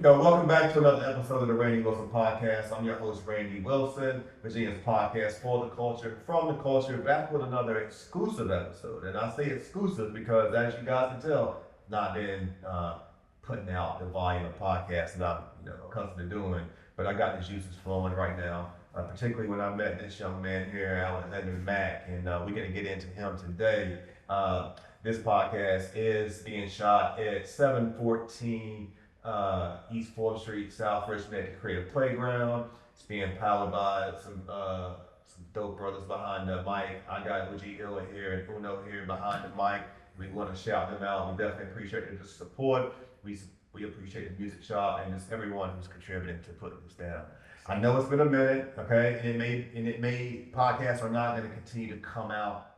Welcome back to another episode of the Randy Wilson Podcast. I'm your host, Randy Wilson, Virginia's podcast for the culture, from the culture, back with another exclusive episode. And I say exclusive because, as you guys can tell, not been putting out the volume of podcasts that I'm accustomed to doing, but I got the juices flowing right now. Particularly when I met this young man here, Alexander Mack, and we're going to get into him today. This podcast is being shot at 714 East 4th Street, South Richmond at the Creative Playground. It's being powered by some dope brothers behind the mic. I got OG Illa here and Uno here behind the mic. We want to shout them out. We definitely appreciate the support. We appreciate the music shop and just everyone who's contributing to putting this down. I know it's been a minute, okay, and it may podcasts are not going to continue to come out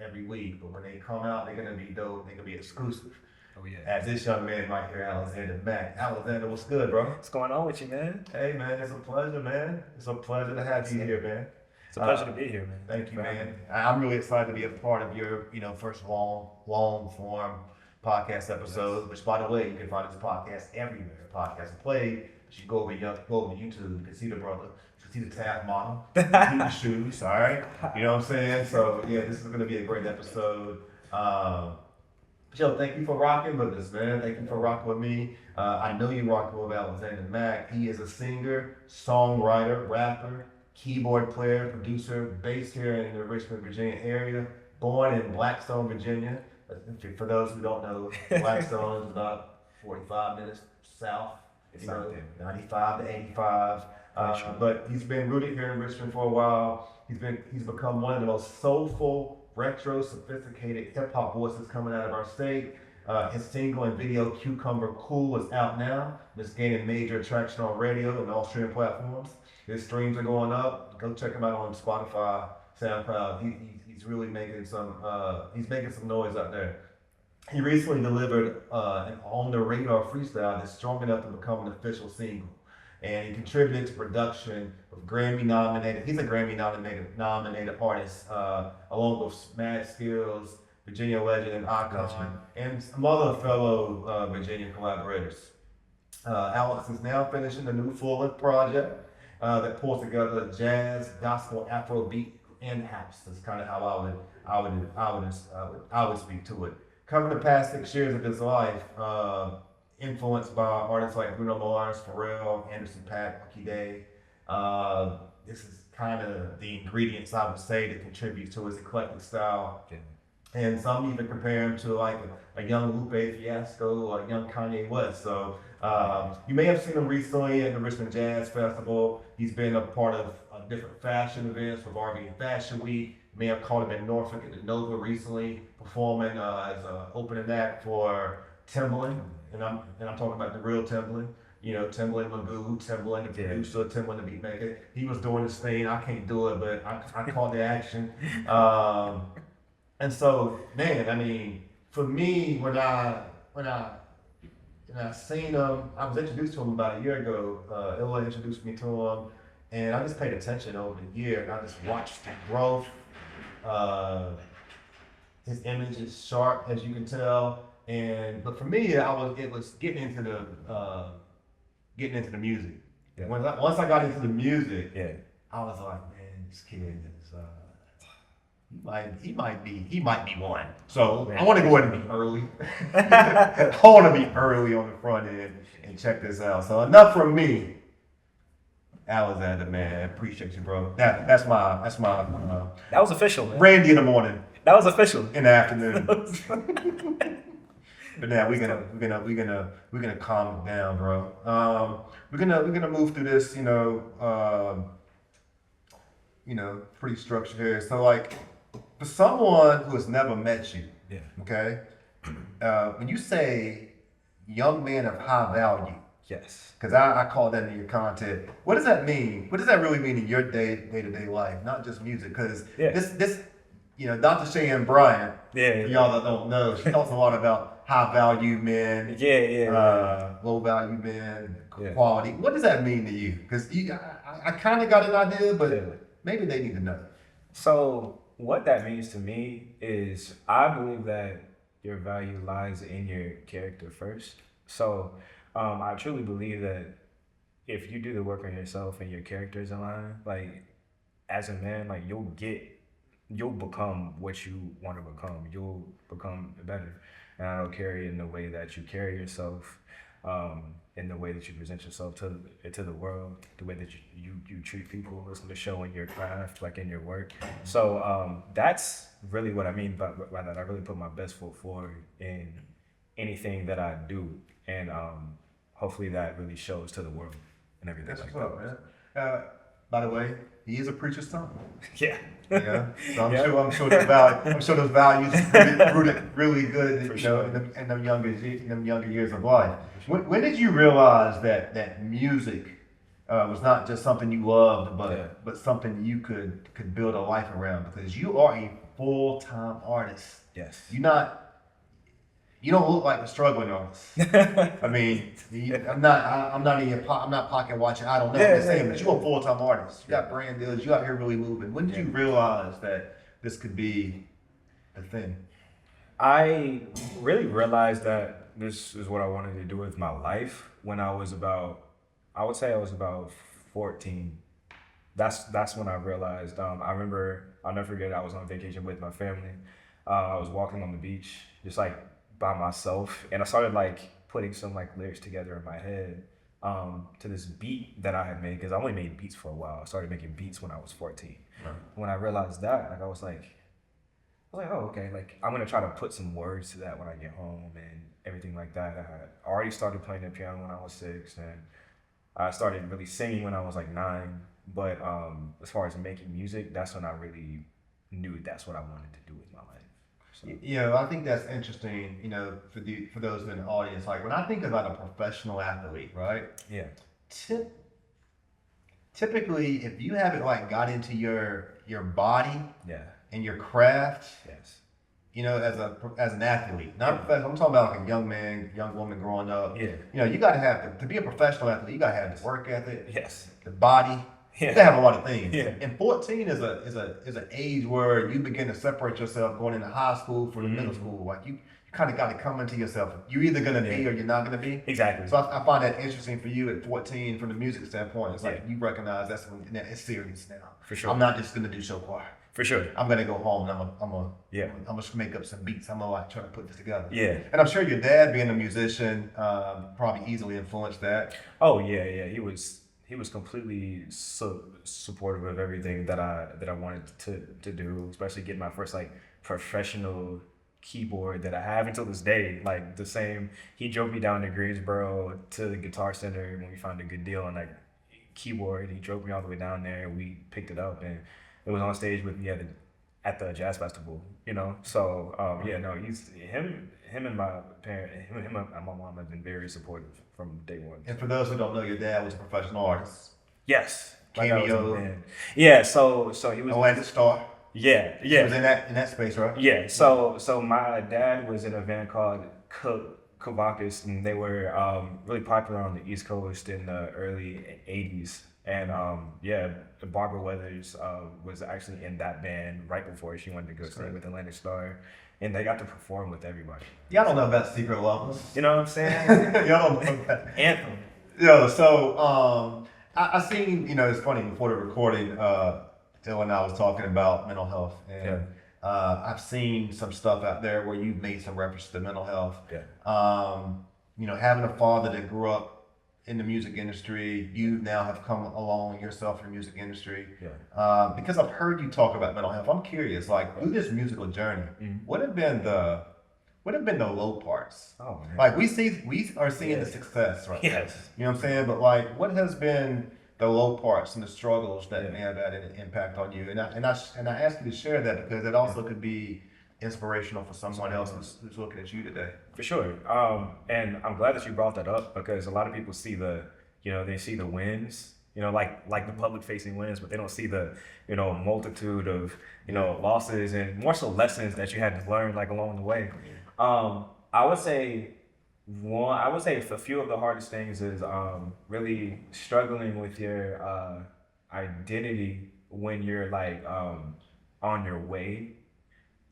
every week, but when they come out, they're going to be dope. They're going to be exclusive. Oh yeah. As this young man right here, Alexander Mack. Alexander, what's good, bro? What's going on with you, man? Hey, man, it's a pleasure, man. It's a pleasure to have you here, man. It's a pleasure to be here, man. Thank you, man. I'm really excited to be a part of your, first long form podcast episode. Which, by the way, you can find this podcast everywhere. Podcast play. You go over YouTube, you can see the brother. You can see the tab model. You can see the shoes. All right. You know what I'm saying? So yeah, this is gonna be a great episode. Joe, thank you for rocking with us, man. Thank you for rocking with me. I know you rocking with Alexander Mack. He is a singer, songwriter, rapper, keyboard player, producer, based here in the Richmond, Virginia area. Born in Blackstone, Virginia. For those who don't know, Blackstone is about 45 minutes south. 95 to 85. But he's been rooted here in Richmond for a while. He's become one of the most soulful, retro, sophisticated hip hop voices coming out of our state. His single and video "Cucumber Cool" is out now. It's gaining major traction on radio and all streaming platforms. His streams are going up. Go check him out on Spotify, SoundCloud. He's really making some noise out there. He recently delivered an On the Radar freestyle that's strong enough to become an official single. And he contributed to production of Grammy nominated. He's a Grammy nominated artist, along with Mad Skills, Virginia legend and icon, and some other fellow Virginia collaborators. Alex is now finishing a new full-length project that pulls together jazz, gospel, Afrobeat, and house. That's kind of how I would speak to it. Covering the past 6 years of his life, influenced by artists like Bruno Mars, Pharrell, Anderson .Paak, Lucky Day. This is kind of the ingredients I would say that contribute to his eclectic style. Yeah. And some even compare him to like a young Lupe Fiasco or a young Kanye West. So you may have seen him recently at the Richmond Jazz Festival. He's been a part of different fashion events with RV Fashion Week. You may have caught him in Norfolk at the Nova recently, performing as an opening act for Timbaland, and I'm talking about the real Timbaland. Timbaland Magoo, Timbaland the producer, Timbaland the beatmaker. He was doing his thing. I can't do it, but I caught the action. And so, man, I mean, for me, when I seen him, I was introduced to him about a year ago. Illa introduced me to him, and I just paid attention over the year, and I just watched the growth. His image is sharp, as you can tell. But for me, it was getting into the music. Yeah. Once I got into the music, yeah, I was like, man, this kid is he might be one. So man, I want to go ahead and be early. I want to be early on the front end and check this out. So enough from me, Alexander, man. Appreciate you, bro. That's my that was official, man. Randy in the morning. That was official. In the afternoon. But now we're gonna calm it down, bro. We're gonna move through this, pretty structured here. So like, for someone who has never met you, yeah, okay, when you say young man of high value, yes, because I call that in your content. What does that mean? What does that really mean in your day-to-day life? Not just music, because this. Dr. Cheyenne Bryant, for y'all that don't know, she talks a lot about high value men, low value men, quality. What does that mean to you? Because I kind of got an idea, but maybe they need to know. So what that means to me is I believe that your value lies in your character first. So I truly believe that if you do the work on yourself and your characters align, like as a man, like you'll become what you want to become. You'll become better. And I don't care in the way that you carry yourself, in the way that you present yourself to the world, the way that you treat people. It's going to show in your craft, like in your work. So that's really what I mean by that. I really put my best foot forward in anything that I do, and hopefully that really shows to the world and everything That's like what's up, that. man. By the way, he is a preacher's son. Yeah. Yeah. So I'm Yeah. sure those values rooted really good, For you sure. know, in them younger years of life. When did you realize that music was not just something you loved, but something you could build a life around? Because you are a full-time artist. Yes. You don't look like a struggling artist. I mean, I'm not pocket watching. I don't know. I'm just saying, but you're a full-time artist. You got brand deals. You out here really moving. When did you realize that this could be the thing? I really realized that this is what I wanted to do with my life when I was I would say I was about 14. That's when I realized. I remember, I'll never forget, I was on vacation with my family. I was walking on the beach, just like by myself, and I started like putting some like lyrics together in my head to this beat that I had made, because I only made beats for a while. I started making beats when I was 14. Right. When I realized that, like I was like, oh, okay, like I'm gonna try to put some words to that when I get home and everything like that. I had already started playing the piano when I was 6, and I started really singing when I was like 9. But as far as making music, that's when I really knew that's what I wanted to do with my life. So I think that's interesting. For those in the audience, like when I think about a professional athlete, right? yeah, Tip, Typically, if you haven't like got into your body yeah, and your craft, yes, as an athlete, not a professional. I'm talking about like a young man, young woman growing up. yeah, You got to have to be a professional athlete. You got to have the work ethic, yes, the body. You yeah, gotta have a lot of things. yeah. And 14 is an age where you begin to separate yourself going into high school from the middle school. Like you kind of got to come into yourself. You're either gonna be or you're not gonna be. Exactly. So I find that interesting for you at 14 from the music standpoint. It's like Yeah. you recognize it's serious now. For sure. I'm not just gonna do show choir. For sure. I'm gonna go home and Yeah. I'm gonna make up some beats. I'm gonna like try to put this together. Yeah. And I'm sure your dad, being a musician, probably easily influenced that. Oh yeah, yeah. He was completely supportive of everything that I wanted to do, especially getting my first like professional keyboard that I have until this day. Like the same, he drove me down to Greensboro to the Guitar Center when we found a good deal on like keyboard. He drove me all the way down there. We picked it up, and it was on stage with me at the jazz festival. So he's him and my him and my mom have been very supportive from day one. And for those who don't know, your dad was a professional artist. Yes. My dad was in the Cameo. band. Yeah, so he was Atlantic Star. Yeah, He was yeah. in that space, right? Yeah. So my dad was in a band called Kavakis, and they were really popular on the East Coast in the early 80s. And Barbara Weathers was actually in that band right before she went to go sing with Atlantic Star, and they got to perform with everybody. Y'all don't know about Secret Lovers. You know what I'm saying? Y'all don't know that. Anthem. So I seen, it's funny, before the recording, Dylan and I was talking about mental health, and I've seen some stuff out there where you've made some reference to mental health. Yeah. Having a father that grew up in the music industry, you now have come along yourself in the music industry. Yeah. Because I've heard you talk about mental health, I'm curious, like through this musical journey, what have been the low parts? Oh man. Like we are seeing the success, right? Yes. You know what I'm saying? But like, what has been the low parts and the struggles that may have had an impact on you? And I ask you to share that because it also could be inspirational for someone else who's looking at you today. For sure. And I'm glad that you brought that up, because a lot of people see they see the wins, like the public facing wins, but they don't see the, multitude of, losses and more so lessons that you had to learn like along the way. I would say a few of the hardest things is really struggling with your identity when you're like on your way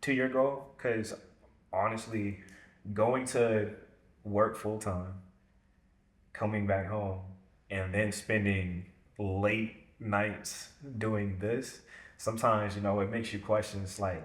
to your goal, because honestly, going to work full time coming back home and then spending late nights doing this, sometimes, you know, it makes you question. It's like,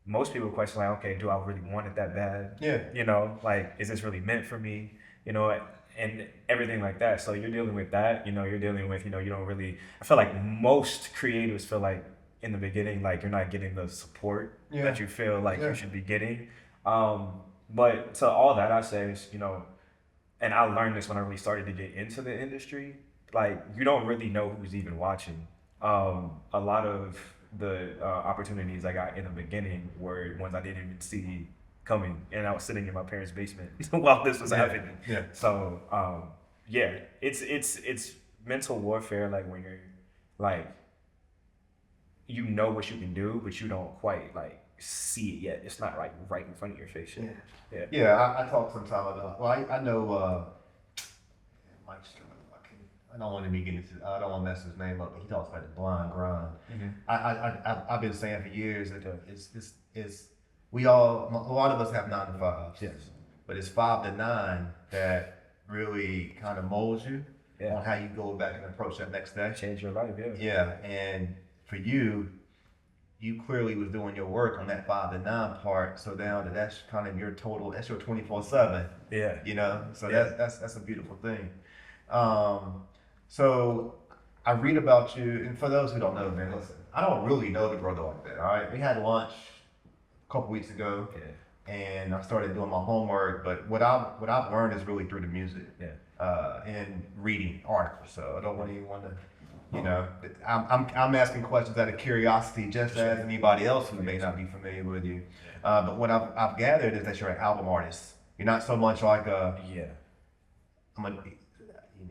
most people question, like, okay, do I really want it that bad? Yeah. You know, like, is this really meant for me? You know, and everything like that. So you're dealing with that, you know, you're dealing with, you know, you don't really, I feel like most creatives feel like in the beginning, like you're not getting the support that you feel like you should be getting. But to all that I say is, you know, and I learned this when I really started to get into the industry, like you don't really know who's even watching. A lot of the opportunities I got in the beginning were ones I didn't even see coming, and I was sitting in my parents' basement while this was happening. Yeah. So yeah, it's mental warfare. Like when you're like, you know what you can do, but you don't quite like see it yet. It's not like right in front of your face yet. Yeah. I talk sometimes about. Well, I know. Mike Stern, I don't want to be getting into. I don't want to mess his name up, but he talks about the blind grind. I've been saying for years that it's we all, a lot of us have 9 to 5s. Yes. But it's 5 to 9 that really kind of molds you on how you go back and approach that next day. Change your life, Yeah, and for you clearly was doing your work on that 5 to 9 part, so now that's kind of your total, that's your 24/7. Yeah. You know, so that's a beautiful thing. So I read about you, and for those who don't know, man, listen, I don't really know the brother like that. All right, we had lunch a couple weeks ago, and I started doing my homework. But what I've learned is really through the music, and reading articles. So I don't want anyone to, you know, I'm asking questions out of curiosity, just as anybody else who may not be familiar with you. But what I've gathered is that you're an album artist. You're not so much like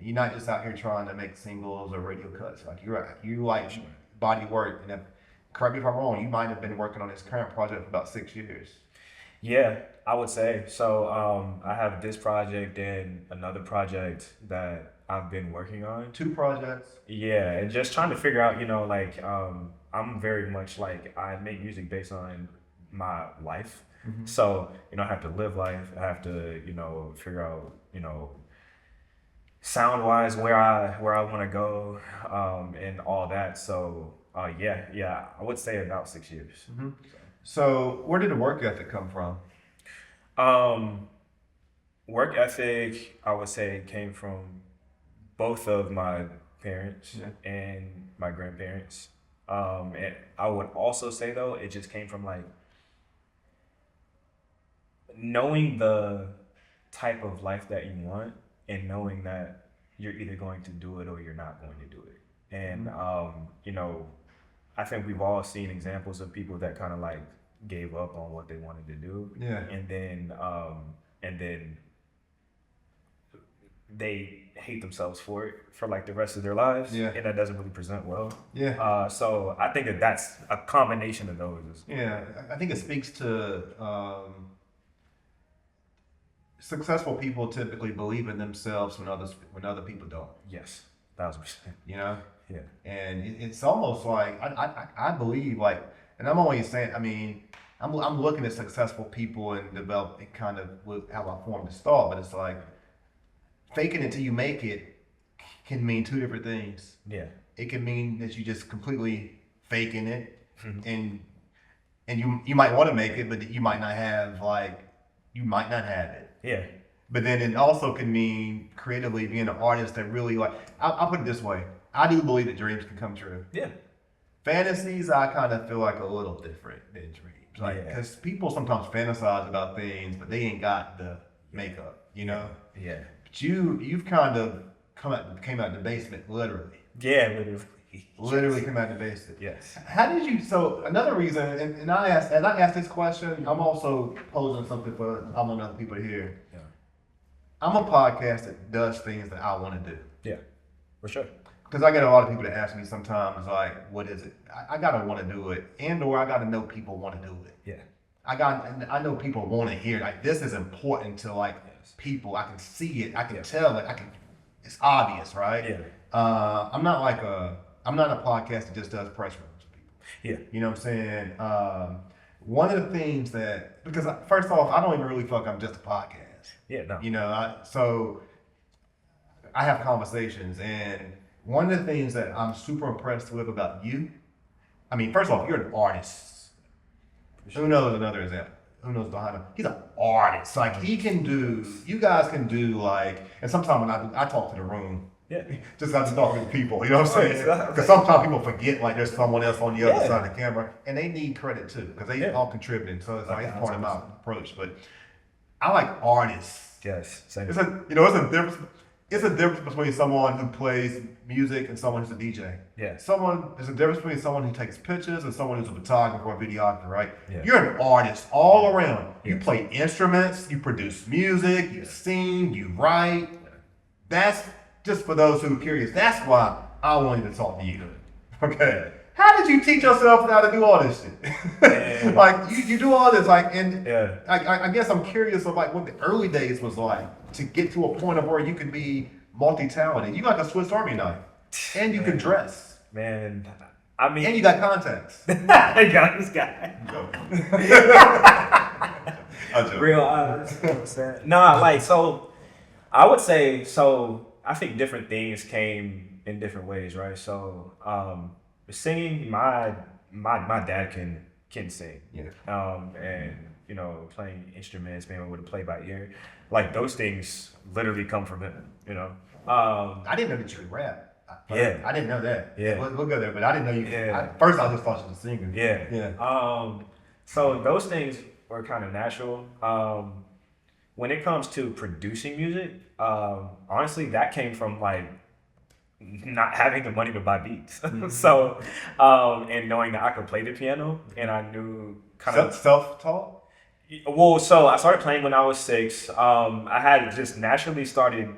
you're not just out here trying to make singles or radio cuts. Like you like body work. And correct me if I'm wrong, you might have been working on this current project for about 6 years. Yeah, I would say so. I have this project and another project that I've been working on. 2 projects. Yeah, and just trying to figure out, you know, like I'm very much like, I make music based on my life. So, you know, I have to live life. I have to, you know, figure out, you know, sound wise where I want to go, and all that. So yeah, I would say about 6 years. So where did the work ethic come from? Work ethic, I would say, came from both of my parents and my grandparents. And I would also say though, it just came from like knowing the type of life that you want, and knowing that you're either going to do it or you're not going to do it. And, you know, I think we've all seen examples of people that kind of like gave up on what they wanted to do. Yeah. And then they hate themselves for it for like the rest of their lives. Yeah. And that doesn't really present well. Yeah. So I think that's a combination of those. Yeah. I think it speaks to, successful people typically believe in themselves when other people don't. Yes, 1000%. You know. Yeah. And it's almost like I believe, like, and I'm always saying, I mean, I'm looking at successful people and developing kind of how I formed this thought, but it's like faking it till you make it can mean 2 different things. Yeah. It can mean that you just completely faking it, and you might want to make it, but you might not have it. Yeah. But then it also can mean creatively being an artist that really, like, I'll put it this way. I do believe that dreams can come true. Yeah. Fantasies, I kind of feel like a little different than dreams. Like, because people sometimes fantasize about things, but they ain't got the makeup, you know? Yeah. But you've kind of came out of the basement, literally. Yeah, Literally came out of the basement. Yes. How did you, so another reason, and as I ask this question, I'm also posing something for I want other people to hear. Yeah. I'm a podcast that does things that I want to do. Yeah, for sure. Because I get a lot of people that ask me sometimes, like, what is it? I gotta want to do it, or I gotta know people want to do it. Yeah. I know people want to hear it. Like, this is important to people. I can see it. I can tell it. It's obvious, right? Yeah. I'm not a podcast that just does press rooms for people. Yeah. You know what I'm saying? One of the things that, because first off, I don't even really feel like I'm just a podcast. Yeah, no. You know, so I have conversations, and one of the things that I'm super impressed with about you, I mean, first of all, you're an artist. Who knows another example? Who knows behind him? He's an artist. Like he can do. You guys can do like. And sometimes when I talk to the room. Yeah. Just not to talk to people, you know what I'm saying? Because sometimes people forget like there's someone else on the other side of the camera, and they need credit too because they all contributing. So it's like it's part of my approach. But I like artists. Yes. Same. It's a difference. It's a difference between someone who plays music and someone who's a DJ. Yeah. There's a difference between someone who takes pictures and someone who's a photographer or a videographer, right? Yeah. You're an artist all around. Yeah. You play instruments, you produce music, you sing, you write. That's just for those who are curious. That's why I wanted to talk to you. Okay. How did you teach yourself how to do all this shit? Like you do all this, like, and I guess I'm curious of like what the early days was like to get to a point of where you could be multi-talented. You got the Swiss Army knife, and you can dress. Man, I mean, and you got contacts. I got this guy. Real honest. You know what I'm saying? Nah, like so. I would say so. I think different things came in different ways, right? So, singing, my dad can sing. Yeah. And you know, playing instruments, being able to play by ear, like those things literally come from him. You know. I didn't know that you could rap. I didn't know that. Yeah. We'll go there, but I didn't know you. Yeah. First, I just thought you were singing. Yeah. Yeah. So those things were kind of natural. When it comes to producing music, honestly, that came from like not having the money to buy beats. Mm-hmm. So, and knowing that I could play the piano, and I knew kind of self-taught. Well, so I started playing when I was 6. I had just naturally started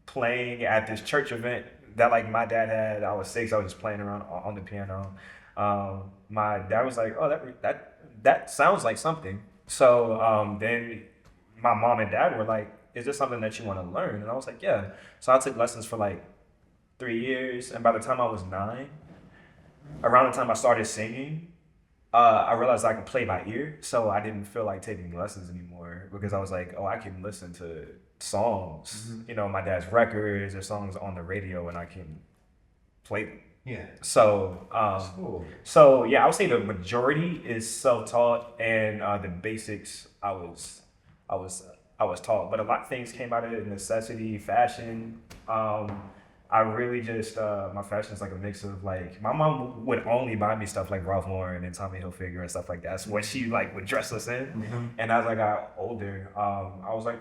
playing at this church event that like my dad had. I was 6. I was just playing around on the piano. My dad was like, "Oh, that sounds like something." So then my mom and dad were like, "Is this something that you want to learn?" And I was like, "Yeah." So I took lessons for like 3 years, and by the time I was 9, around the time I started singing, I realized I could play by ear, so I didn't feel like taking lessons anymore because I was like, "Oh, I can listen to songs, you know, my dad's records or songs on the radio, and I can play them." Yeah. So, Cool. so yeah, I would say the majority is self-taught, and the basics I was taught. But a lot of things came out of it: necessity, fashion. I really just my fashion is like a mix of like my mom would only buy me stuff like Ralph Lauren and Tommy Hilfiger and stuff like that. That's what she like would dress us in. Mm-hmm. And as I got older, I was like,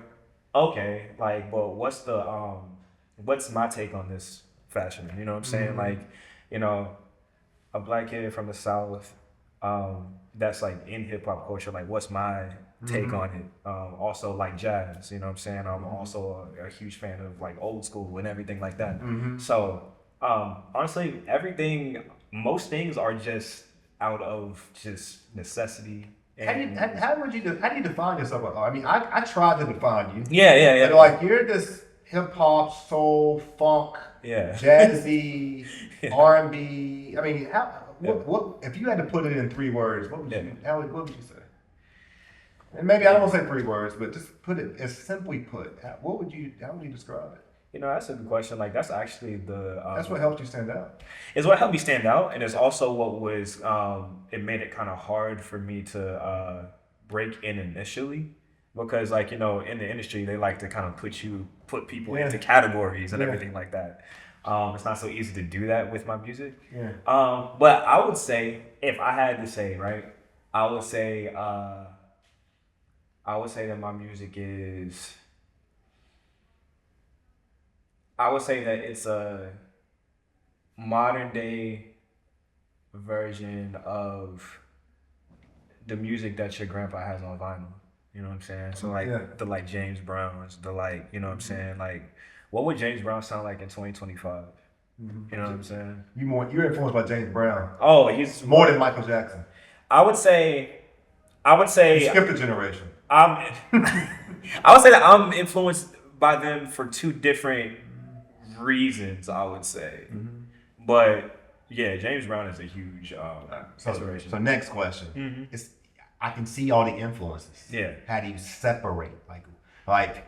okay, like, well, what's my take on this fashion? You know what I'm saying? Mm-hmm. Like, you know, a black kid from the South, that's like in hip hop culture. Like, what's my take on it? Also like jazz, you know what I'm saying? I'm also a huge fan of like old school and everything like that. Mm-hmm. So honestly, most things are just out of just necessity. How do you define yourself? I mean, I tried to define you. Yeah. But like you're this hip hop, soul, funk, jazzy, R&B. I mean, what if you had to put it in 3 words? What would you say? And maybe I don't want to say 3 words, but just put it as simply put. How would you describe it? You know, that's a good question. Like, that's actually that's what helped you stand out. It's what helped me stand out, and it's also what was. It made it kind of hard for me to break in initially, because, like, you know, in the industry they like to kind of put people into categories and everything like that. It's not so easy to do that with my music. Yeah. But I would say, if I had to say, right, I would say that my music is. I would say that it's a modern day version of the music that your grandpa has on vinyl. You know what I'm saying? So like the like James Brown's, the like, you know what I'm saying? Like, what would James Brown sound like in 2025? Mm-hmm. You know what I'm saying? You're influenced by James Brown. Oh, he's more than Michael Jackson. I would say you skipped a generation. I would say that I'm influenced by them for 2 different reasons, I would say. Mm-hmm. But yeah, James Brown is a huge inspiration. So next question. Mm-hmm. I can see all the influences. Yeah. How do you separate? Like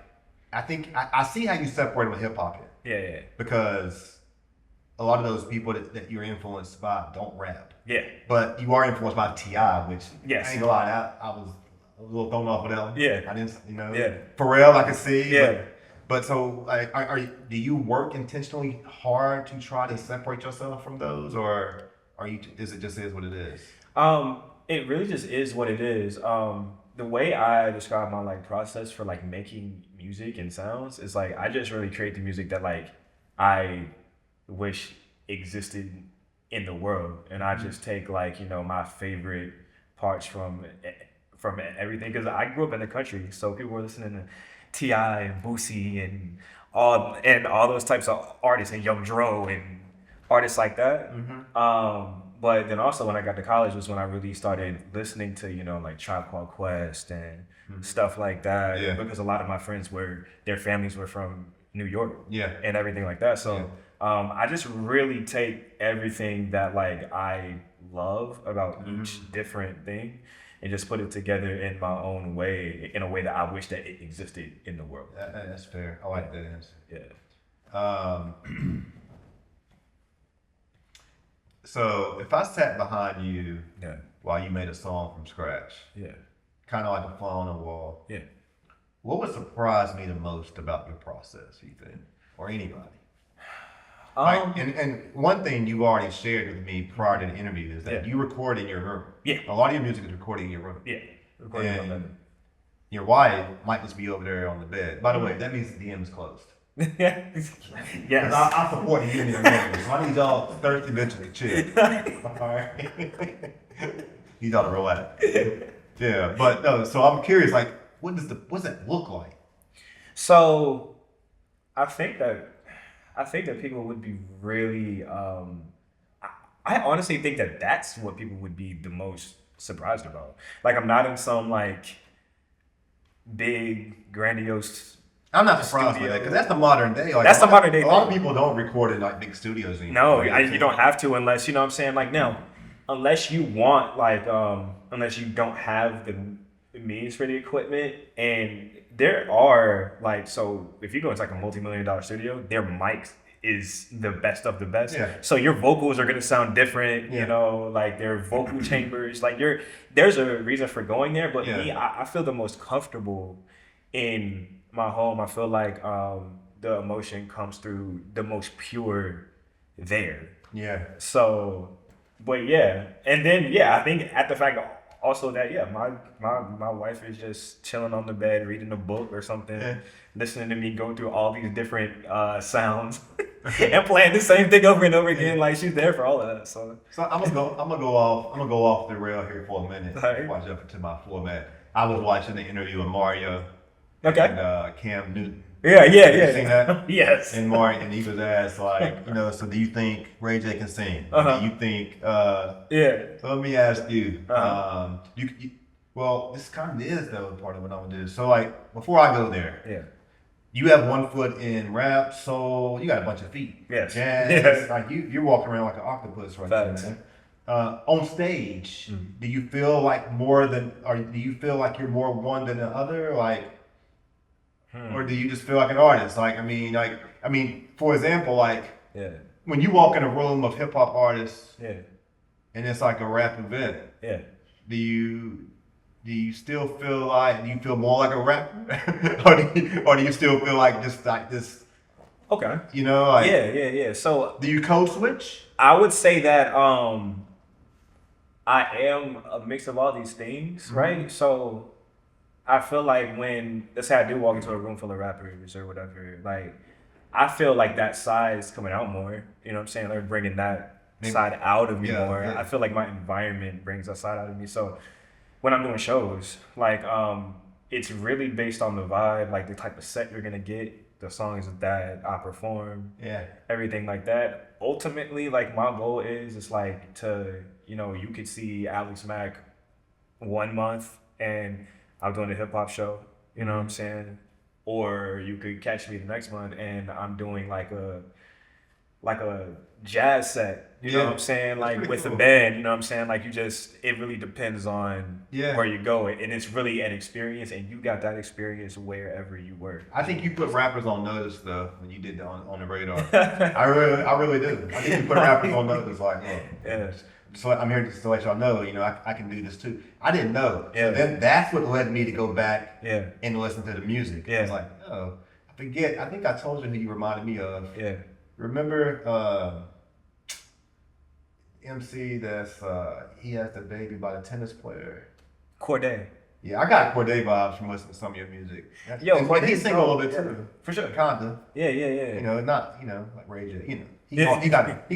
I think I see how you separate with hip hop here. Yeah. because a lot of those people that you're influenced by don't rap. Yeah. But you are influenced by T.I., which Yes. I ain't gonna lie, I was a little thrown off of that one. Yeah. I didn't, Yeah. Pharrell I could see. Yeah. But so, like, do you work intentionally hard to try to separate yourself from those, or is it just is what it is? It really just is what it is. The way I describe my like process for like making music and sounds is like I just really create the music that like I wish existed in the world, and I just take like my favorite parts from everything, because I grew up in the country, so people were listening to T.I. and Boosie and all those types of artists, and Young Dro and artists like that. But then also when I got to college was when I really started listening to like Tribe Called Quest and stuff like that. Yeah. Because a lot of my friends their families were from New York. Yeah. And everything like that. So Yeah. I just really take everything that like I love about each different thing and just put it together in my own way, in a way that I wish that it existed in the world. That's fair. I like that answer. Yeah. So if I sat behind you Yeah. while you made a song from scratch, Yeah. kind of like a fly on the wall, Yeah. what would surprise me the most about your process, you think, or anybody? And one thing you already shared with me prior to the interview is that you record in your room. Yeah. A lot of your music is recorded in your room. Yeah. Recording on that. Your wife might just be over there on the bed. By the way, that means the DM is closed. Yes. I support you in your room. So I need y'all thirsty bitches to chill. Alright. Need y'all to relax. Yeah, but no, so I'm curious, like, what's that look like? So I think that people would be really I honestly think that that's what people would be the most surprised about. Like, I'm not in some like big grandiose I'm not surprised by that, because that's the modern day. Like, that's the modern day. A lot of people don't record in like big studios anymore. No, you don't have to, unless you know what I'm saying. Like, now, unless you want like unless you don't have the means for the equipment, and there are like, so if you go into like a multi-million-dollar studio, their mics is the best of the best. Yeah. So your vocals are gonna sound different. Yeah. Like their vocal chambers. Like there's a reason for going there. But Yeah. me, I feel the most comfortable in my home. I feel like the emotion comes through the most pure there. Yeah. So, but yeah, and then I think at the fact also that my wife is just chilling on the bed reading a book or something, listening to me go through all these different sounds and playing the same thing over and over again. Like, she's there for all of that. So I'm gonna go off the rail here for a minute. All right. Before I jump into my format. I was watching the interview with Mario. Okay. And Cam Newton. Yeah. You seen that? Yes. And he was asked, like, so do you think Ray J can sing? Uh-huh. Do you think? Yeah. So let me ask you. Uh-huh. Well, this kind of is though part of what I'm gonna do. So like, before I go there, Yeah. you have one foot in rap, soul. You got a bunch of feet. Yes. Jazz. Yes. Like you're walking around like an octopus right now, Facts. man. On stage, do you feel like do you feel like you're more one than the other? Like, or do you just feel like an artist? Like, I mean, for example, like, when you walk in a room of hip hop artists, and it's like a rap event, do you still feel like, do you feel more like a rapper, or do you still feel like just like this? Okay. Like, Yeah. So do you code switch? I would say that I am a mix of all these things, right? So I feel like when, let's say I do walk into a room full of rappers or whatever, like, I feel like that side's coming out more. You know what I'm saying? Like, bringing that side out of me more. Yeah. I feel like my environment brings that side out of me. So when I'm doing shows, like, it's really based on the vibe, like the type of set you're gonna get, the songs that I perform, everything like that. Ultimately, like, my goal is, it's like to, you could see Alex Mack 1 month and I'm doing a hip hop show, you know what I'm saying? Or you could catch me the next month and I'm doing like like a jazz set, you know what I'm saying? Like with the band, you know what I'm saying? Like it really depends on where you go. And it's really an experience, and you got that experience wherever you were. I think you put rappers on notice though when you did that on the radar. I really do. I think you put rappers on notice, like, look, so I'm here just to let y'all know, I can do this too. I didn't know. So then that's what led me to go back and listen to the music. It's like, oh, I forget. I think I told you who you reminded me of. Yeah. Remember MC that's he has the baby by the tennis player. Corday. Yeah, I got Corday vibes from listening to some of your music. Yo, Corday, he sing a little bit too. For sure. Kinda. Yeah. Not like Ray J. He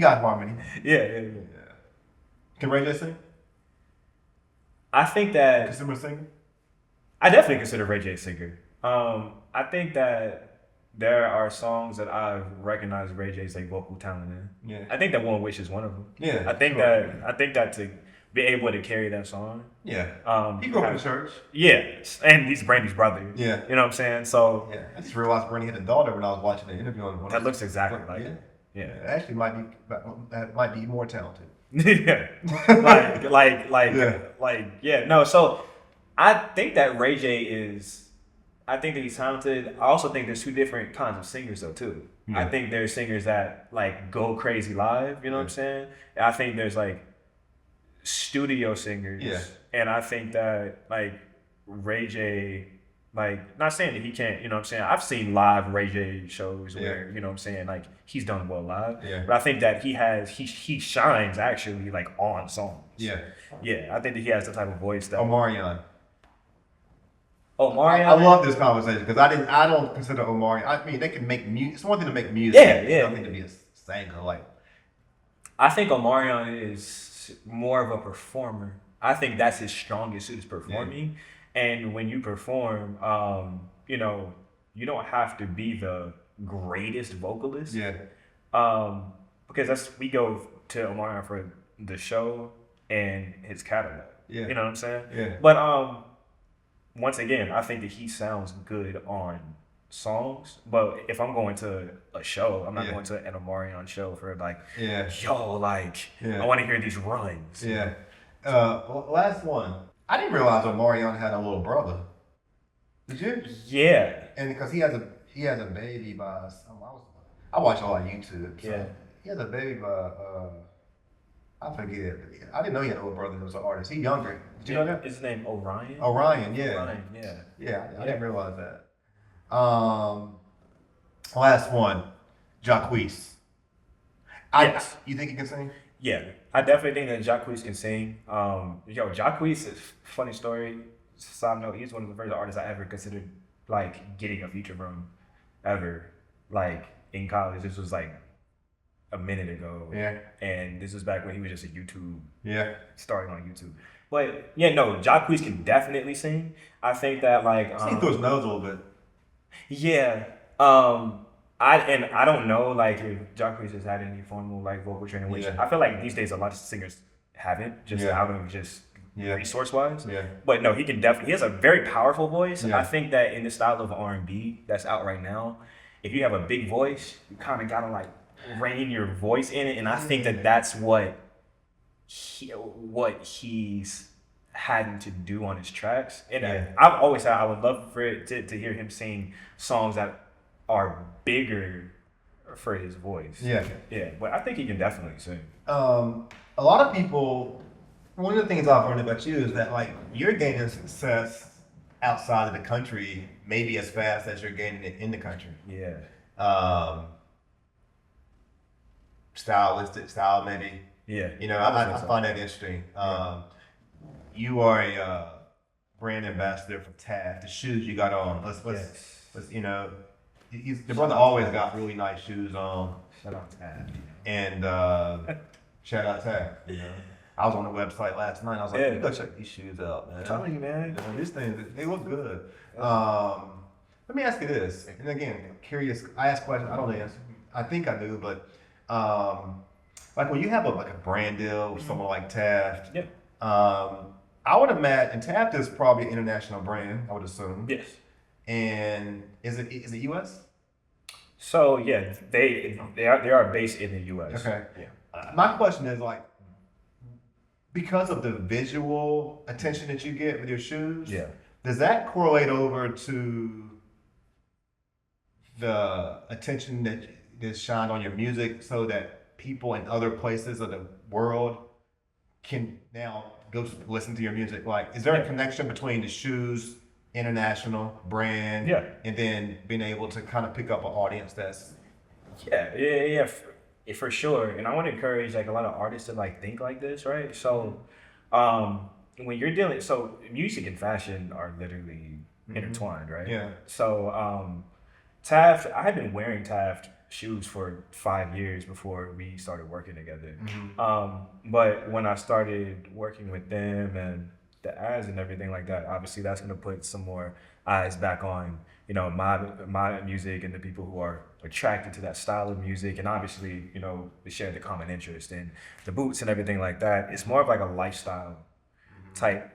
got harmony. Yeah. Can Ray J sing? I think that Consumer singer? I definitely consider Ray J a singer. I think that there are songs that I've recognized Ray J's like vocal talent in. Yeah. I think that One Wish is one of them. Yeah. I think that to be able to carry that song. Yeah. He grew up in church. Yeah. And he's Brandy's brother. Yeah. You know what I'm saying? So I just realized Brandy had a daughter when I was watching the interview on one. That looks exactly like it. Yeah. Actually might be more talented. Yeah. No, so I think that Ray J I think that he's talented. I also think there's two different kinds of singers though too. Yeah. I think there's singers that like go crazy live, you know what I'm saying? And I think there's like studio singers. Yeah. And I think that like Ray J, like not saying that he can't, you know what I'm saying? I've seen live Ray J shows where, you know what I'm saying, like he's done well live. Yeah. But I think that he shines actually like on songs. Yeah. Yeah. I think that he has the type of voice that Omarion. Omarion. I love this conversation because I don't consider Omarion. I mean, they can make music. It's one thing to make music. Yeah. It's nothing to be a singer. Like, I think Omarion is more of a performer. I think that's his strongest suit is performing. Yeah. And when you perform, you don't have to be the greatest vocalist. Yeah. Because we go to Omarion for the show and his catalog. Yeah. You know what I'm saying? Yeah. But once again, I think that he sounds good on songs. But if I'm going to a show, I'm not going to an Omarion show for like, I want to hear these runs. Yeah. Last one. I didn't realize Omarion had a little brother. Did you? Yeah. And because he has a baby by. I watch a lot of YouTube. So yeah. He has a baby by. I forget. I didn't know he had an older brother who was an artist. He's younger. Did you know that? Is his name Orion? Orion, yeah. Orion, yeah. Yeah, I didn't realize that. Last one, Jacquees. Yes. You think he can sing? Yeah, I definitely think that Jacquees can sing. Jacquees is funny story. Side note, he's one of the first artists I ever considered like getting a feature from, ever. Like in college, this was like a minute ago. Yeah. And this was back when he was just a YouTube. Yeah. Starting on YouTube. But yeah, no, Jacquees can definitely sing. I think that like sing through his nose a little bit. Yeah. I don't know like if Jacquees has had any formal like vocal training, which I feel like these days a lot of singers haven't, just out of just resource wise. Yeah. But no, he has a very powerful voice. Yeah. I think that in the style of R&B that's out right now, if you have a big voice, you kind of gotta like rein your voice in it, and I think that that's what he's having to do on his tracks. And I've always said I would love for it to hear him sing songs that are bigger for his voice. Yeah. But I think he can definitely sing. A lot of people, one of the things I've learned about you is that like you're gaining success outside of the country maybe as fast as you're gaining it in the country. Yeah. Style maybe. Yeah. I find that interesting. You are a brand ambassador for Taft. The shoes you got on. Let's the brother always got really nice shoes on. Shout out Taft. And shout out Taft. I was on the website last night. I was like, you go check these shoes out, man. I'm telling you, man. These things, they look good. Let me ask you this. And again, curious. I ask questions. I don't answer. I think I do, but like when you have a brand deal with someone like Taft, I would imagine, and Taft is probably an international brand, I would assume. Yes. And is it U.S.? So yeah, they are based in the U.S. Okay. Yeah. My question is like, because of the visual attention that you get with your shoes, Yeah. does that correlate over to the attention that is shined on your music so that people in other places of the world can now go listen to your music? Like, is there a Yeah. connection between the shoes, international brand, Yeah. and then being able to kind of pick up an audience that's For sure. And I want to encourage like a lot of artists to like think like this, right? So, when you're dealing, so music and fashion are literally intertwined, right? yeah. So, Taft, I had been wearing Taft shoes for 5 years before we started working together. But when I started working with them and the ads and everything like that, obviously that's going to put some more eyes back on, my music and the people who are attracted to that style of music. And obviously, they share the common interest in the boots and everything like that. It's more of like a lifestyle type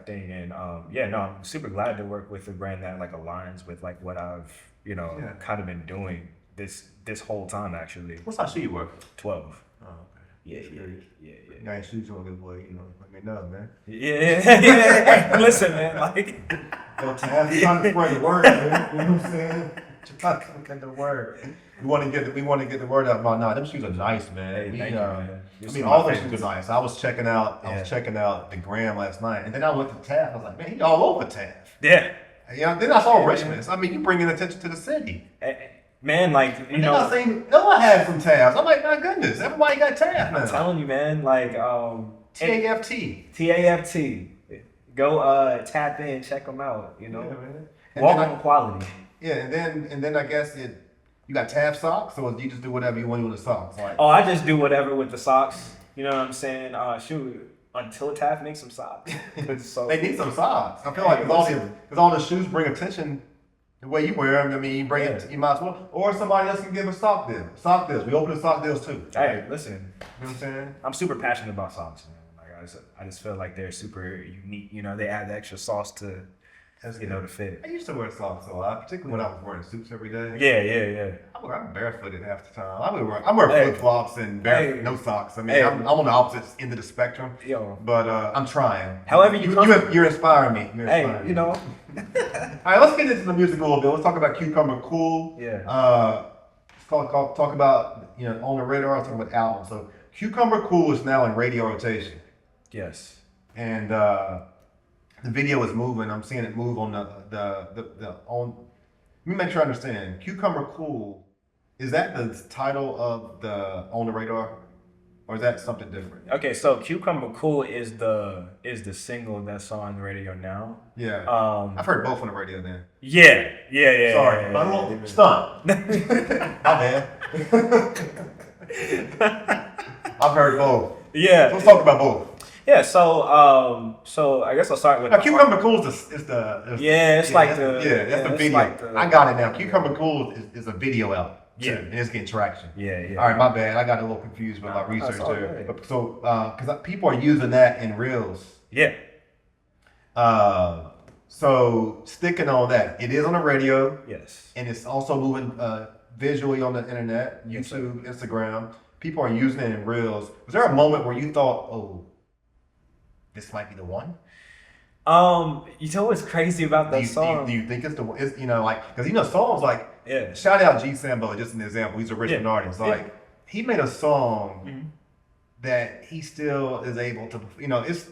thing. And no, I'm super glad to work with a brand that like aligns with like what I've Yeah. kind of been doing this whole time actually. What size shoe you wear? 12. Oh, okay. Yeah. Nice shoes on good boy, let me know, man. Yeah. Listen, man, like Yo, Tab, you trying to spread the word, man. You know what I'm saying? Trying to get the word. We want to get the word out about them shoes are nice, man. Hey, thank you, man. I mean, all those shoes are nice. I was checking out the gram last night, and then I went to Taft. I was like, man, he all over Taft. Yeah. Then I saw Richmond. I mean, you bringing attention to the city. Man, like And then I seen Noah had some tabs. I'm like, my goodness, everybody got tabs now. I'm telling you, man, like TAFT. TAFT. Go tap in, check them out. Yeah, man. Walk on quality. Yeah, and then I guess you got tab socks, or you just do whatever you want with the socks. Like, Oh, I just do whatever with the socks. You know what I'm saying? Shoot, until Taft makes some socks. So they need some socks. I feel like because all the shoes bring attention. The way you wear them, I mean, you bring it. You might as well, or somebody else can give a sock deal. Sock deals. We open the sock deals too. Hey, listen. You know what I'm saying? I'm super passionate about socks, man. Like I just feel like they're super unique. They add the extra sauce to, to fit. I used to wear socks a lot, particularly when I was wearing suits every day. Yeah. I'm barefooted half the time. I wear flip flops and no socks. I mean, I'm on the opposite end of the spectrum. Yo. But I'm trying. However you're inspiring me. All right, let's get into the music a little bit. Let's talk about Cucumber Cool. Yeah. Let's talk about on the radar. Let's talk about albums. So Cucumber Cool is now in radio rotation. Yes. And the video is moving. I'm seeing it move on the on. Let me make sure I understand. Cucumber Cool, is that the title of the On the Radar, or is that something different? Okay, so Cucumber Cool is the single that's on the radio now. Yeah. I've heard both on the radio then. Yeah. Sorry, I'm a little stunned. My bad. I've heard both. Yeah. So let's talk about both. Yeah, so I guess I'll start with Cucumber Cool is the that's the video. Like I got it now. Cucumber Cool is a video out. Yeah, and it's getting traction. Yeah. All right, my bad. I got a little confused with my research there. Right. So, because people are using that in reels. Yeah. So sticking on that, it is on the radio. Yes. And it's also moving visually on the internet, YouTube, Instagram. People are using it in reels. Was there a moment where you thought, oh, this might be the one? What's crazy about that song? Do you think it's the one? Because songs like, shout out G Sambo, just an example. He's a Richmond artist. Like, he made a song that he still is able to, it's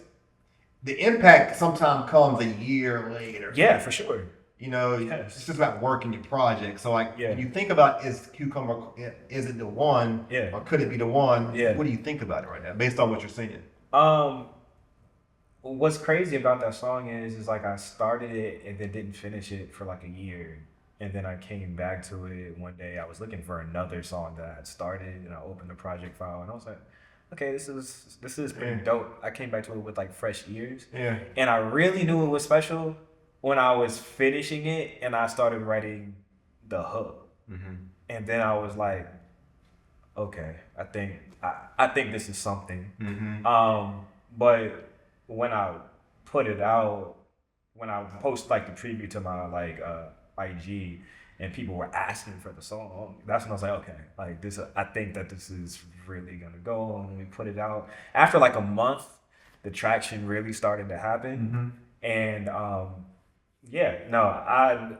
the impact sometimes comes a year later. Yeah, for sure. It's just about working your project. So when you think about is it the one? Yeah. Or could it be the one? Yeah. What do you think about it right now, based on what you're seeing? What's crazy about that song is like I started it and then didn't finish it for like a year. And then I came back to it one day. I was looking for another song that I had started and I opened the project file and I was like, okay, this is pretty dope. I came back to it with like fresh ears. Yeah. And I really knew it was special when I was finishing it and I started writing the hook. Mm-hmm. And then I was like, okay, I think this is something. Mm-hmm. But when I put it out, when I post like the preview to my like IG, and people were asking for the song, that's when I was like, okay, like this, I think that this is really gonna go. And when we put it out, after like a month, the traction really started to happen, and yeah, no,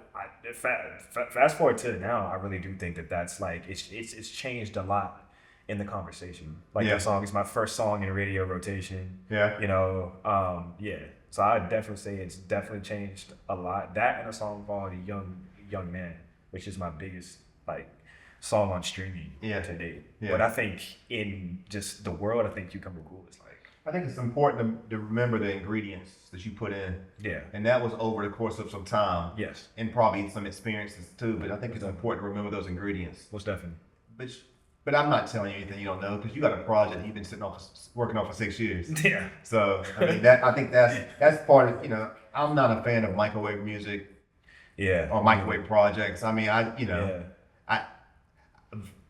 fast forward to now, I really do think that that's like it's changed a lot in the conversation. Like that song is my first song in a radio rotation. Yeah. You know, yeah. So I would definitely say it's definitely changed a lot. That and a song called Young Man, which is my biggest like song on streaming to date. Yeah. But I think in just the world, I think Cucumber Cool is like. I think it's important to remember the ingredients that you put in. Yeah. And that was over the course of some time. Yes. And probably some experiences too. But I think it's important to remember those ingredients. Most definitely. But I'm not telling you anything you don't know because you got a project you've been working on for 6 years. Yeah. So I mean I think that's part of, you know, I'm not a fan of microwave music. Yeah. Or microwave projects. I mean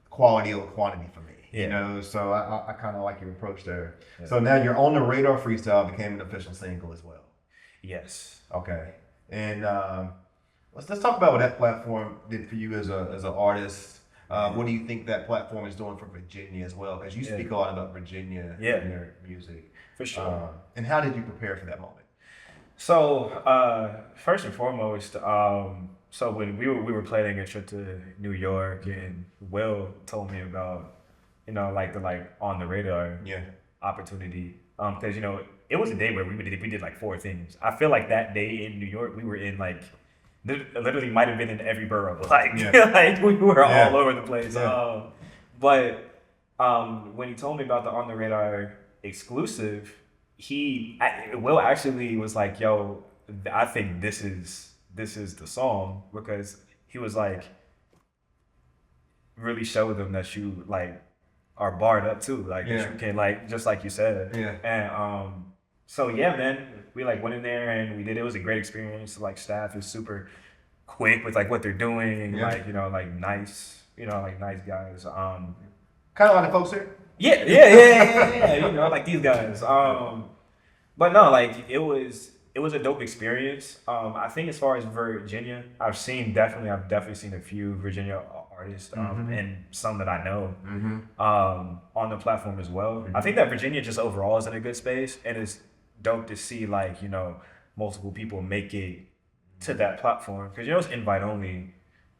quality over quantity for me. You know, so I kind of like your approach there. Yeah. So now you're on the Radar Freestyle became an official single as well. Yes. Okay. And let's talk about what that platform did for you as an artist. What do you think that platform is doing for Virginia as well? Because you speak a lot about Virginia in your music. For sure. And how did you prepare for that moment? So first and foremost, so when we were planning a trip to New York, and Will told me about, you know, like the on the radar opportunity. Because, you know, it was a day where we did like 4 things. I feel like that day in New York, we were in like, literally might have been in every borough. Like, like we were all over the place. Yeah. But when he told me about the On the Radar exclusive, Will actually was like, yo, I think this is the song, because he was like, really show them that you like are barred up too, like that you can, like, just like you said. And so yeah, man, we like went in there and we did. It was a great experience. Like staff is super quick with like what they're doing, like, you know, like nice, you know, like nice guys. Kind of like the folks here. Yeah. You know, like these guys. But no, like it was a dope experience. I think as far as Virginia, I've definitely seen a few Virginia artists, and some that I know on the platform as well. I think that Virginia just overall is in a good space, and it's dope to see, like, you know, multiple people make it to that platform, because, you know, it's invite only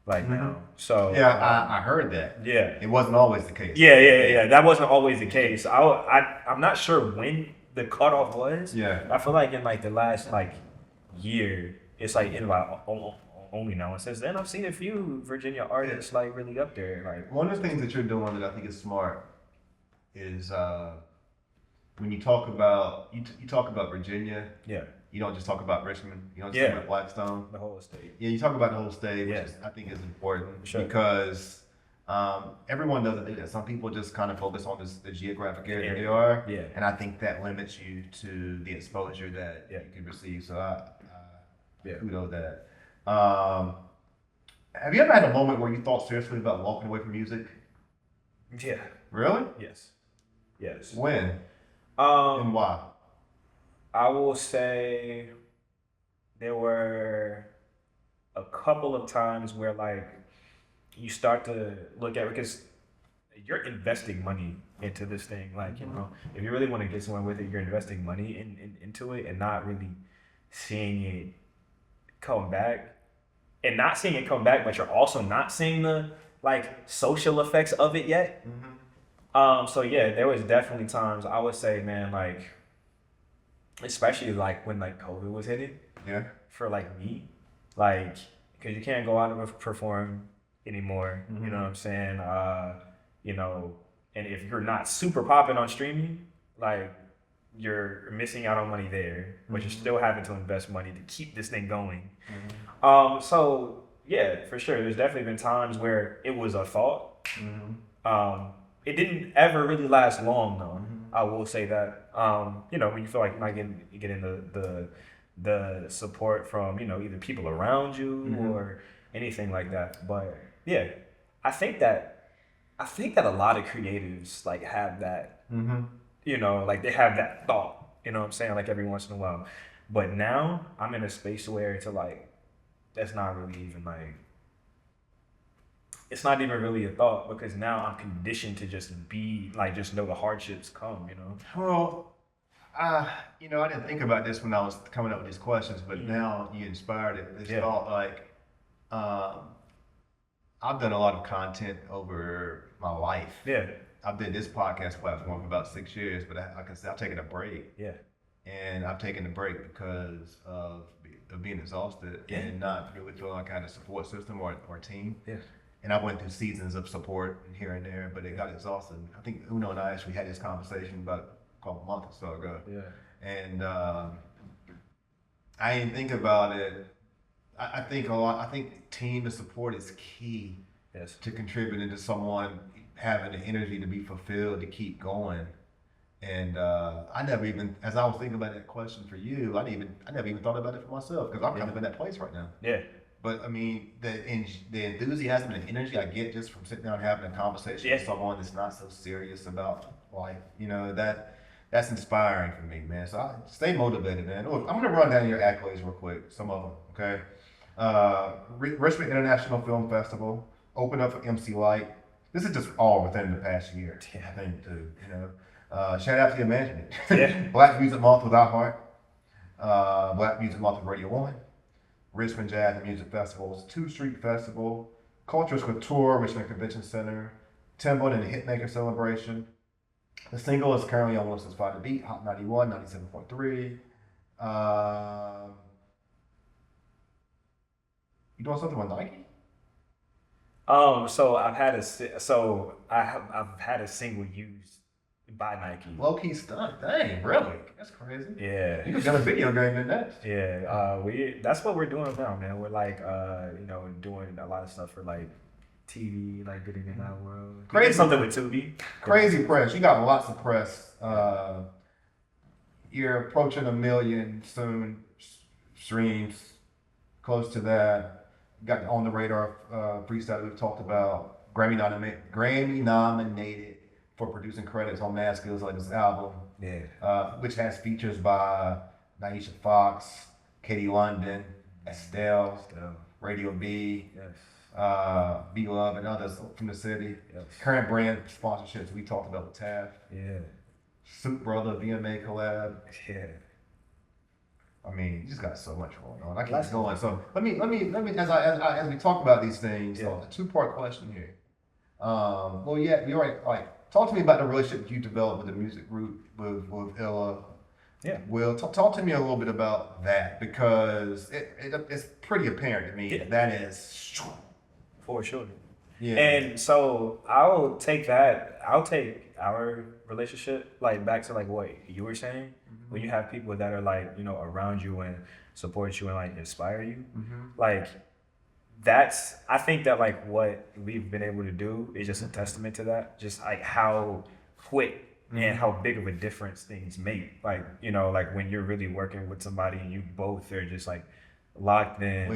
like now. So I heard that. Yeah, it wasn't always the case. Yeah. That wasn't always the case. I'm not sure when the cutoff was. I feel like in like the last like year, it's like invite only now. And since then, I've seen a few Virginia artists like really up there. Like, one of the things that you're doing that I think is smart is when you talk about you talk about Virginia. You don't just talk about Richmond. You don't just talk about Blackstone. The whole state. Yeah, you talk about the whole state, which I think is important because everyone doesn't do that. Some people just kind of focus on the geographic area that they are, and I think that limits you to the exposure that you can receive. So kudos that. Have you ever had a moment where you thought seriously about walking away from music? Yeah. Really? Yes. When? And why? I will say there were a couple of times where like you start to look at, because you're investing money into this thing. Like, you know, if you really want to get somewhere with it, you're investing money into it and not really seeing it come back. And not seeing it come back, but you're also not seeing the like social effects of it yet. So yeah, there was definitely times, I would say, man, like, especially like when like COVID was hitting. For like me, like, because you can't go out and perform anymore. You know what I'm saying? You know, and if you're not super popping on streaming, like, you're missing out on money there, but you're still having to invest money to keep this thing going. So yeah, for sure, there's definitely been times where it was a thought. It didn't ever really last long though. I will say that. You know, when you feel like you're not getting the support from, you know, either people around you or anything like that. But yeah, I think that a lot of creatives like have that. You know, like they have that thought. You know what I'm saying? Like every once in a while. But now I'm in a space where it's like that's not really even like it's not even really a thought because now I'm conditioned to just be like, just know the hardships come, you know? Well, I didn't think about this when I was coming up with these questions, but now you inspired it. This thought, like, um, I've done a lot of content over my life. Yeah. I've been this podcast platform for about 6 years, but like I said, I've taken a break. Yeah. And I've taken a break because of being exhausted and not really feeling like I had a support system or team. Yeah. And I went through seasons of support here and there, but it got exhausted. I think Uno and I actually had this conversation about a month or so ago. Yeah. And I didn't think about it. I think a lot. I think team and support is key to contributing to someone having the energy to be fulfilled, to keep going. And I never even, as I was thinking about that question for you, I never even thought about it for myself because I'm kind of in that place right now. Yeah. But I mean, the enthusiasm and the energy I get just from sitting down and having a conversation with someone that's not so serious about life, that's inspiring for me, man. So I stay motivated, man. Look, I'm gonna run down your accolades real quick, some of them, okay? Richmond International Film Festival, opened up for MC Light. This is just all within the past year, I think, too. Shout out to your management. Black Music Month with Our Heart. Black Music Month with Radio 1. Richmond Jazz and Music Festivals, 2 Street Festival, Cultures Couture, Richmond Convention Center, Timbaland and the Hitmaker Celebration. The single is currently on Wilson's Spot to Beat, Hot 91, 97.3. You doing something with Nike? So I've had I've had a single used by Nike. Low key stunt. Dang, really? That's crazy. Yeah. You got a video game in that. Yeah. That's what we're doing now, man. We're like doing a lot of stuff for like TV, like getting in that world. Crazy something with Tubi. Crazy press. You got lots of press. You're approaching 1 million soon streams, close to that. Got On the Radar freestyle we've talked about. Grammy nominated for producing credits on Mad Skillz like this album. Yeah. Which has features by Naisha Fox, Katie London, Estelle, Radio B, B Love, and others from the city. Yes. Current brand sponsorships we talked about with Taff. Yeah. Soup Brother VMA collab. Yeah. I mean, you just got so much going on. I keep going. So let me as we talk about these things. So a 2-part question here. You already talk to me about the relationship you developed with the music group with Ella. Yeah. Will, talk to me a little bit about that because it's pretty apparent to me that is for sure. Yeah. And so I'll take our relationship like back to like what you were saying. When you have people that are like, around you and support you and like inspire you, like I think that like what we've been able to do is just a testament to that. Just like how quick and how big of a difference things make. Like, like when you're really working with somebody and you both are just like locked in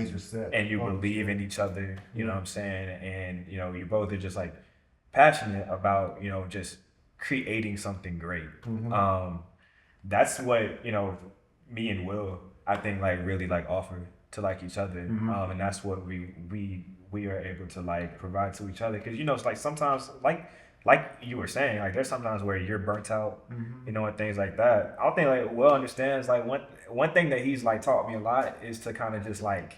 and you believe in each other, you know what I'm saying? And, you both are just like passionate about, just creating something great. That's what, me and Will, I think like really like offer to like each other. And that's what we are able to like provide to each other. Cause it's like sometimes like you were saying, like there's sometimes where you're burnt out, and things like that. I think like Will understands like one thing that he's like taught me a lot is to kind of just like,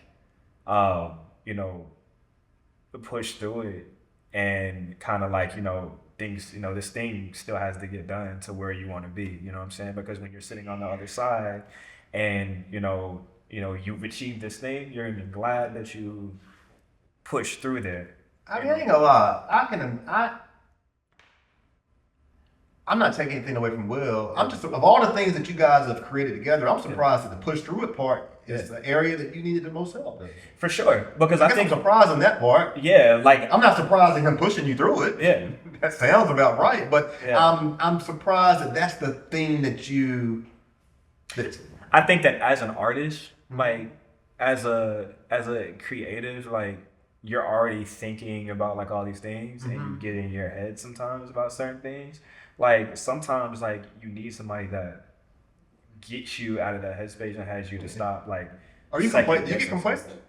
push through it and kind of like, things, this thing still has to get done to where you want to be, you know what I'm saying? Because when you're sitting on the other I'm and, you've achieved this thing, you're gonna be glad that you pushed through there. I mean, I ain't gonna lie. I'm not taking anything away from Will. I'm just, of all the things that you guys have created together, I'm surprised that the push through it part is the area that you needed the most help in. For sure. Because I think I'm surprised in that part. Yeah, like I'm not surprised at him pushing you through it. Yeah. That sounds about right. But I'm surprised that that's the thing that I think that as an artist, like as a creative, like you're already thinking about like all these things and you get in your head sometimes about certain things. Like sometimes like you need somebody that gets you out of that headspace and has you to stop like. Are you complacent? You get complacent?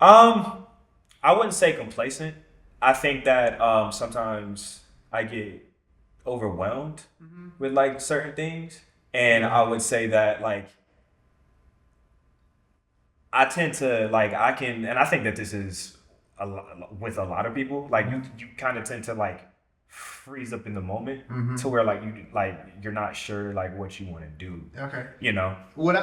I wouldn't say complacent. I think that sometimes I get overwhelmed with like certain things, and I would say that like I tend to like I can, and I think that this is with a lot of people. Like you kind of tend to like freeze up in the moment to where like you're not sure like what you want to do. Okay. You know. What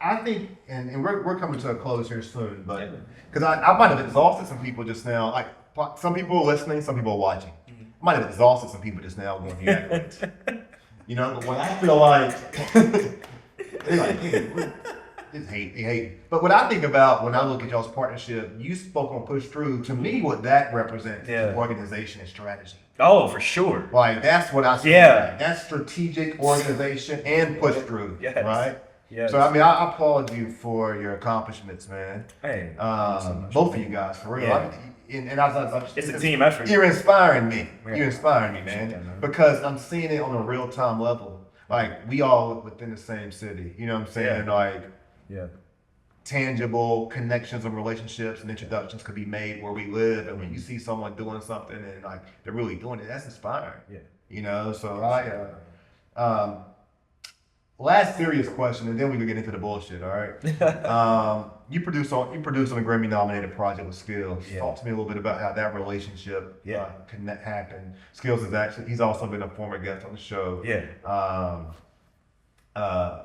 I think, and we're coming to a close here soon, but because I might have exhausted some people just now. Like some people are listening, some people are watching. I might have exhausted some people just now going here. But when I feel like they like, hey, they hate. But what I think about when I look at y'all's partnership, you spoke on push through. To me, what that represents is organization and strategy. Oh, for sure. Like that's what I see. Yeah. That's strategic organization and push through. Yes. Right. Yes. So I mean, I applaud you for your accomplishments, man. Hey, both of you guys, for real. Yeah. It's a team effort. You're inspiring me. Yeah. You're inspiring me, man, because I'm seeing it on a real time level. Like we all within the same city. You know what I'm saying? Yeah. Like Yeah. tangible connections and relationships and introductions could be made where we live, and when you see someone doing something and like they're really doing it, that's inspiring. Yeah. So last serious question, and then we can get into the bullshit. All right. You produce on a Grammy nominated project with Skills. Yeah. Talk to me a little bit about how that relationship happened. Skills he's also been a former guest on the show. Yeah.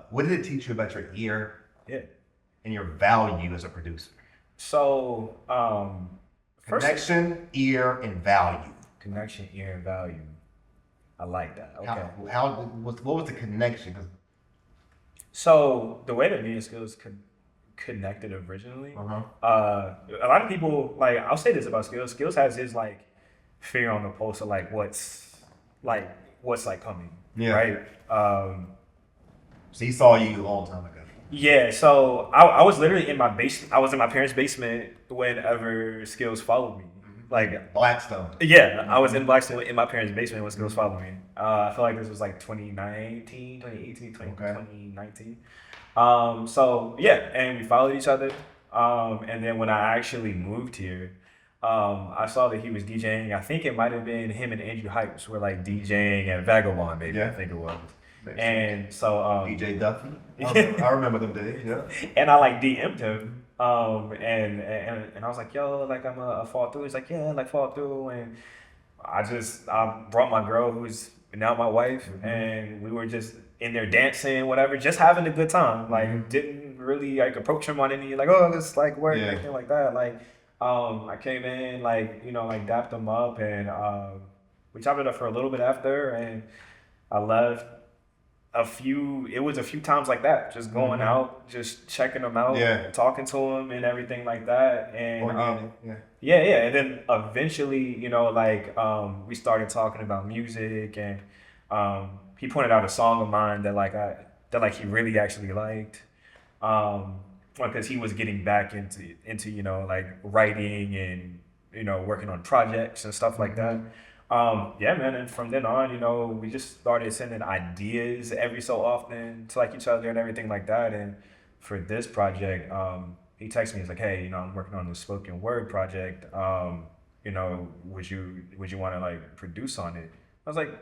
What did it teach you about your ear? Yeah. And your value as a producer? So, connection, ear, and value. Connection, ear, and value. I like that. Okay. What was the connection? So the way that me and Skills connected originally, a lot of people like I'll say this about Skills. Skills has his like finger on the pulse of like what's coming. Yeah. Right. So he saw you a long time ago. Yeah, so I was literally in my basement. I was in my parents' basement whenever Skills followed me. Like Blackstone. Yeah, I was in Blackstone in my parents' basement when Skills followed me. I feel like this was like 2019, 2018, 2019. So yeah, and we followed each other. And then when I actually moved here, I saw that he was DJing. I think it might have been him and Andrew Hypes were like DJing at Vagabond, maybe. I think it was. And so DJ Duffy. I remember them days, yeah. And I like DM'd him. And I was like, yo, like I'm a fall through. He's like, yeah, like fall through. And I brought my girl who's now my wife, and we were just in there dancing, whatever, just having a good time. Like didn't really like approach him on any like, oh, let's like work, anything like that. Like I came in, like, like dapped him up, and we chopped it up for a little bit after, and I left. It was a few times like that, just going out, just checking them out, talking to them and everything like that. And and then eventually, we started talking about music, and he pointed out a song of mine that he really actually liked, because he was getting back into like writing and working on projects and stuff like that. Man, and from then on, we just started sending ideas every so often to like each other and everything like that. And for this project, he texted me, he's like, hey, I'm working on this spoken word project. Would you want to like produce on it? I was like,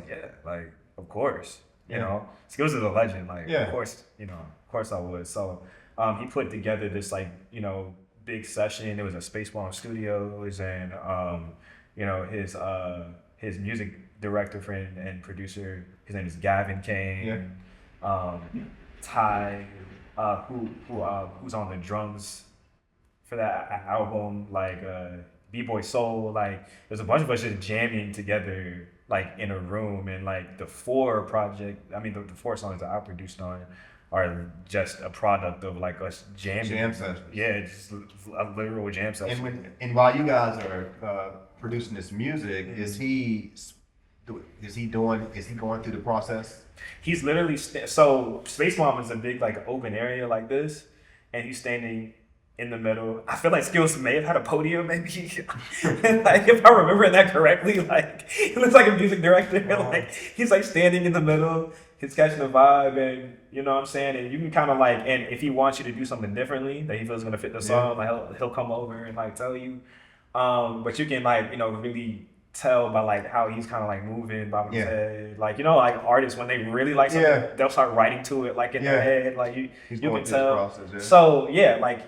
yeah, like, of course, you know, Skills is a legend. Like, of course I would. So, he put together this like, big session. It was a Space Bomb Studios, and, his music director friend and producer, his name is Gavin Kane. Ty, who's on the drums for that album, like B-Boy Soul. Like there's a bunch of us just jamming together like in a room, and like the four songs that I produced on are just a product of like us jamming. Jam sessions. Yeah, just a literal jam session. And while you guys are producing this music, is he going through the process? He's literally so Space Mom is a big like open area like this, and he's standing in the middle. I feel like Skills may have had a podium, maybe. Like if I remember that correctly, like he looks like a music director. Like he's like standing in the middle, he's catching the vibe, and you know what I'm saying. And you can kind of like, and if he wants you to do something differently that he feels gonna fit the song, like he'll come over and like tell you. But you can like, really tell by like how he's kind of like moving by his Yeah. head. Like, like artists when they really like something, Yeah. they'll start writing to it like in their head. Like you He's you going can through the tell. process, yeah. So yeah, like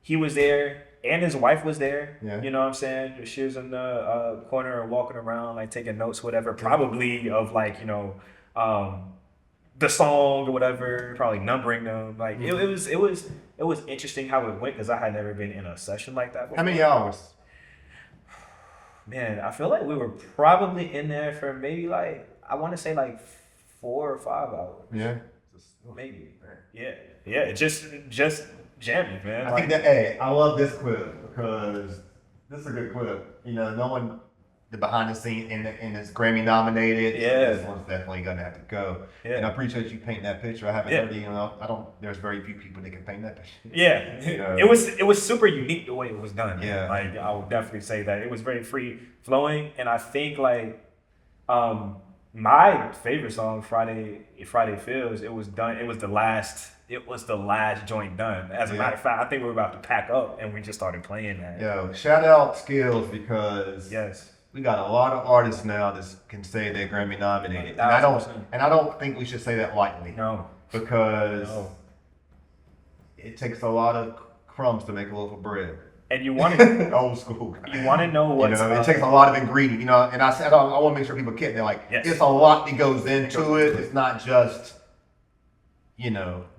he was there and his wife was there. Yeah. You know what I'm saying? She was in the corner walking around, like taking notes, whatever, probably of like, the song or whatever, probably numbering them. Like it was interesting how it went because I had never been in a session like that before. How many hours? Man, I feel like we were probably in there for maybe like I want to say like 4 or 5 hours. Yeah. Maybe. Yeah. Just jamming, man. I think that, hey, I love this clip because this is a good clip. Knowing the behind the scenes and it's Grammy nominated. Yeah. This one's definitely gonna have to go. Yeah. And I appreciate you painting that picture. I haven't heard it, I don't. There's very few people that can paint that picture. Yeah, it was super unique the way it was done. Yeah. Like I would definitely say that it was very free flowing, and I think like, my favorite song, Friday Feels, it was done. It was the last joint done. As a matter of fact, I think we were about to pack up, and we just started playing that. Yo, shout out Skills because Yes. we got a lot of artists now that can say they're Grammy nominated, and I 1000%. don't think we should say that lightly. No. Because it takes a lot of crumbs to make a loaf of bread. And you want to Old school. you want to know what's it takes a lot of ingredient. And I said I want to make sure people get there. Like it's a lot that goes into it. It's not just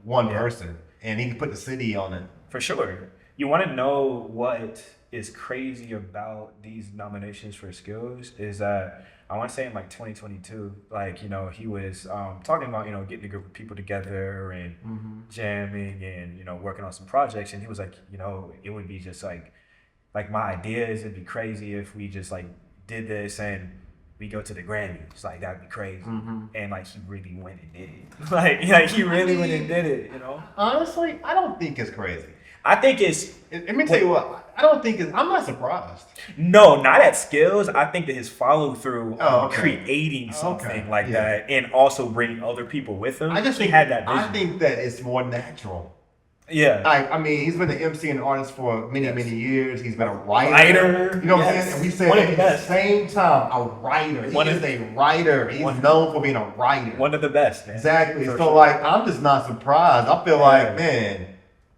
one person, and he can put the city on it. For sure. You want to know what is crazy about these nominations for Skills is that I want to say in like 2022, like, he was talking about, getting a group of people together and jamming and, working on some projects. And he was like, it would be just like my idea is it'd be crazy if we just like did this and we go to the Grammys. Like, that'd be crazy. And like, he really went and did it. like he really went and did it, Honestly, I don't think it's crazy. I think it's... Let me tell you what, I don't think I'm not surprised. No, not at Skills. I think that his follow through creating something like that and also bringing other people with him. I just he had that vision. I think that it's more natural. Yeah. I mean, he's been an MC and artist for many years. He's been a writer. You know what I'm saying? And we said at the same time, a writer. He is a writer. He's known for being a writer. One of the best, man. Exactly. So, like, I'm just not surprised. I feel like, man,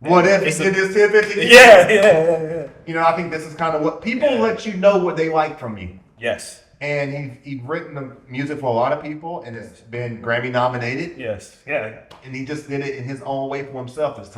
what if he did this 10, 15 years? Yeah. I think this is kind of what people let you know what they like from you. Yes. And he's written the music for a lot of people, and it's been Grammy nominated. Yes. Yeah. And he just did it in his own way for himself this time.